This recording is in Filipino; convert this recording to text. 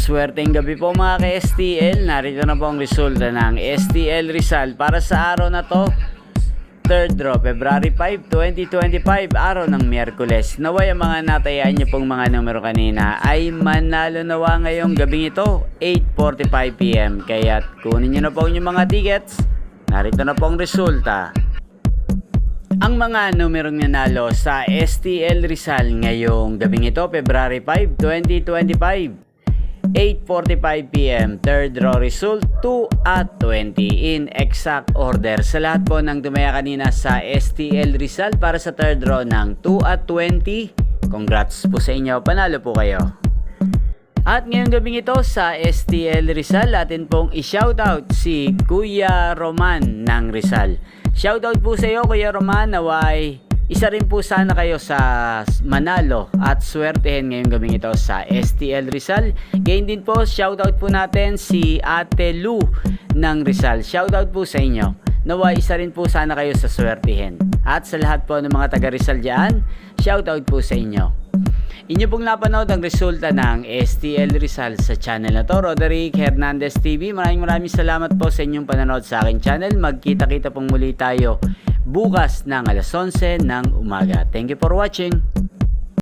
Maswerteng gabi po mga ka-STL. Narito na po ang resulta ng STL Rizal para sa araw na to. Third draw, February 5, 2025, araw ng Miyerkules. Naway ang mga natayaan niyo pong mga numero kanina ay manalo nawa ngayong gabing ito, 8:45 PM. Kaya kunin niyo na po yung mga tickets. Narito na po ang resulta. Ang mga numerong nanalo sa STL Rizal ngayong gabing ito, February 5, 2025. 8:45 PM, third draw result 2 at 20 in exact order. Sa lahat po ng tumaya kanina sa STL Rizal para sa third draw ng 2 at 20, congrats po sa inyo, panalo po kayo. At ngayong gabing ito sa STL Rizal, atin pong i-shoutout si Kuya Roman ng Rizal. Shoutout po sa iyo Kuya Roman, naway isa rin po sana kayo sa manalo at swertehin ngayong gabing ito sa STL Rizal. Gayon din po, shoutout po natin si Ate Lu ng Rizal. Shoutout po sa inyo. Naway isa rin po sana kayo sa swertehin. At sa lahat po ng mga taga Rizal dyan, shoutout po sa inyo. Inyo pong napanood ang resulta ng STL Rizal sa channel na to, Roderick Hernandez TV. Maraming salamat po sa inyong panonood sa aking channel. Magkita-kita pong muli tayo bukas ng alas 11 ng umaga. Thank you for watching.